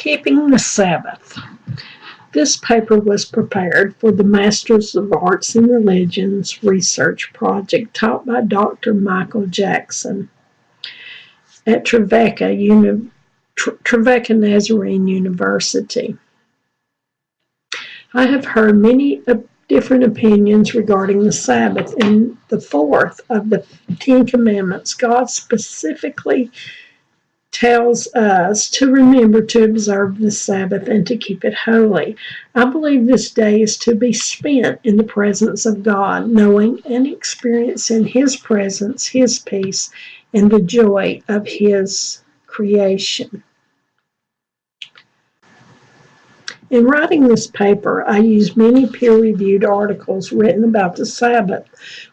Keeping the Sabbath. This paper was prepared for the Masters of Arts in Religions research project taught by Dr. Michael Jackson at Trevecca Nazarene University. I have heard many different opinions regarding the Sabbath. In the fourth of the 10 Commandments, God specifically tells us to remember to observe the Sabbath and to keep it holy. I believe this day is to be spent in the presence of God, knowing and experiencing His presence, His peace, and the joy of His creation. In writing this paper, I used many peer-reviewed articles written about the Sabbath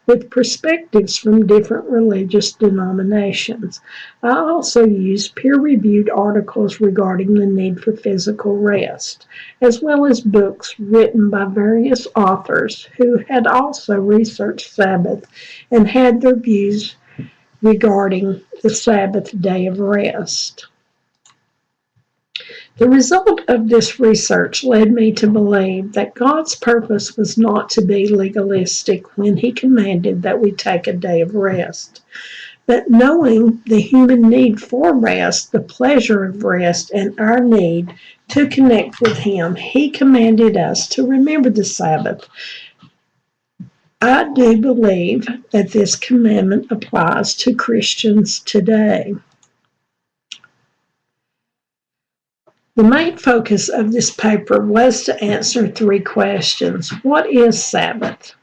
with perspectives from different religious denominations. I also used peer-reviewed articles regarding the need for physical rest, as well as books written by various authors who had also researched Sabbath and had their views regarding the Sabbath day of rest. The result of this research led me to believe that God's purpose was not to be legalistic when He commanded that we take a day of rest, but knowing the human need for rest, the pleasure of rest, and our need to connect with Him, He commanded us to remember the Sabbath. I do believe that this commandment applies to Christians today. The main focus of this paper was to answer 3 questions. What is Sabbath?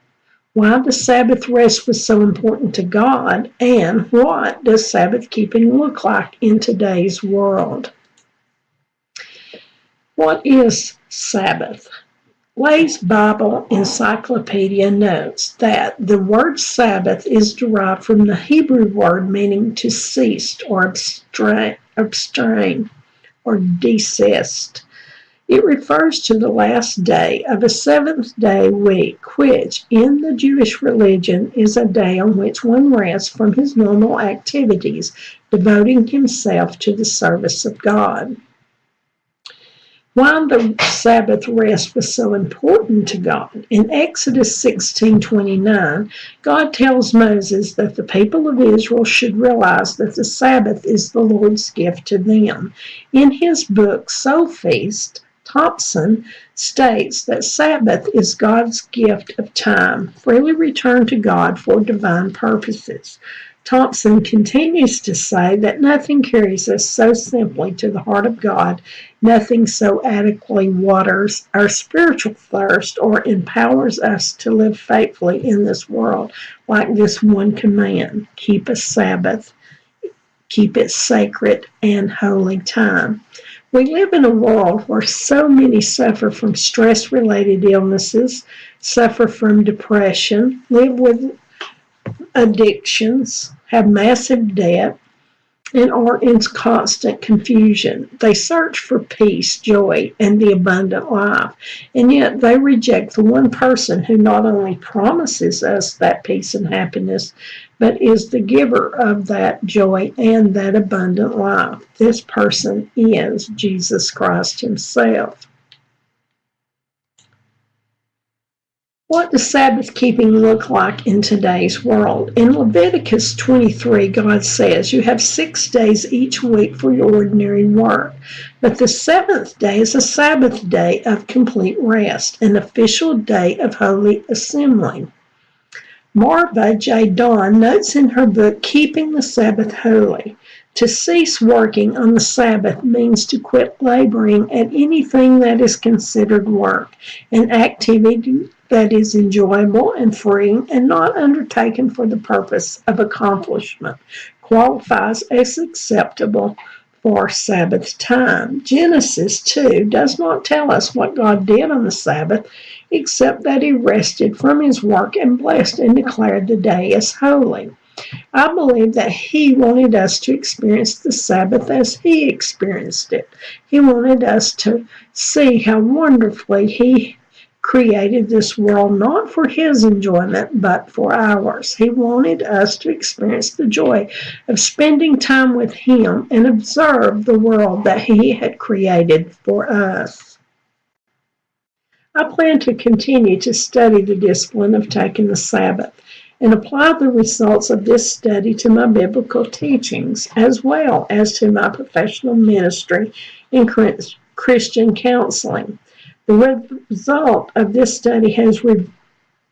Why does Sabbath rest was so important to God? And what does Sabbath keeping look like in today's world? What is Sabbath? Lay's Bible Encyclopedia notes that the word Sabbath is derived from the Hebrew word meaning to cease or abstain or desist. It refers to the last day of a seventh-day week, which in the Jewish religion is a day on which one rests from his normal activities, devoting himself to the service of God. Why the Sabbath rest was so important to God. In Exodus 16:29, God tells Moses that the people of Israel should realize that the Sabbath is the Lord's gift to them. In his book, Soul Feast, Thompson states that Sabbath is God's gift of time, freely returned to God for divine purposes. Thompson continues to say that nothing carries us so simply to the heart of God, nothing so adequately waters our spiritual thirst or empowers us to live faithfully in this world like this one command: keep a Sabbath, keep it sacred and holy time. We live in a world where so many suffer from stress-related illnesses, suffer from depression, live with addictions, have massive debt, and are in constant confusion. They search for peace, joy, and the abundant life, and yet they reject the one person who not only promises us that peace and happiness, but is the giver of that joy and that abundant life. This person is Jesus Christ Himself. What does Sabbath keeping look like in today's world? In Leviticus 23, God says, "You have 6 days each week for your ordinary work, but the 7th day is a Sabbath day of complete rest, an official day of holy assembly." Marva J. Dawn notes in her book, Keeping the Sabbath Holy, to cease working on the Sabbath means to quit laboring at anything that is considered work, an activity that is enjoyable and freeing and not undertaken for the purpose of accomplishment, qualifies as acceptable for Sabbath time. Genesis 2 does not tell us what God did on the Sabbath, except that He rested from His work and blessed and declared the day as holy. I believe that He wanted us to experience the Sabbath as He experienced it. He wanted us to see how wonderfully He created this world not for his enjoyment, but for ours. He wanted us to experience the joy of spending time with him and observe the world that he had created for us. I plan to continue to study the discipline of taking the Sabbath and apply the results of this study to my biblical teachings as well as to my professional ministry in Christian counseling. The result of this study has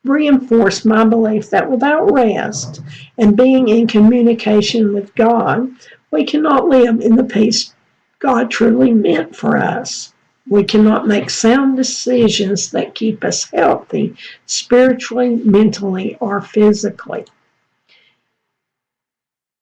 reinforced my belief that without rest and being in communication with God, we cannot live in the peace God truly meant for us. We cannot make sound decisions that keep us healthy spiritually, mentally, or physically.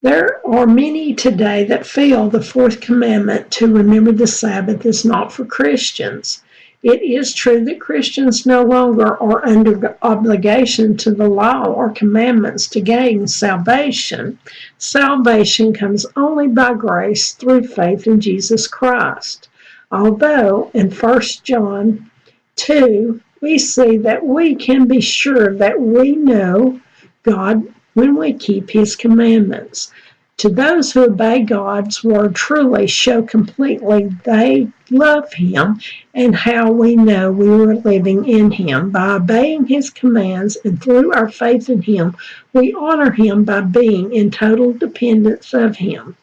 There are many today that feel the fourth commandment to remember the Sabbath is not for Christians. It is true that Christians no longer are under obligation to the law or commandments to gain salvation. Salvation comes only by grace through faith in Jesus Christ. Although in 1 John 2, we see that we can be sure that we know God when we keep his commandments. To those who obey God's word truly show completely they love him and how we know we are living in him. By obeying his commands and through our faith in him, we honor him by being in total dependence of him.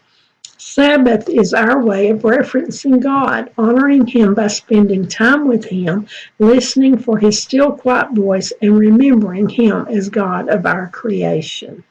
Sabbath is our way of referencing God, honoring him by spending time with him, listening for his still quiet voice, and remembering him as God of our creation.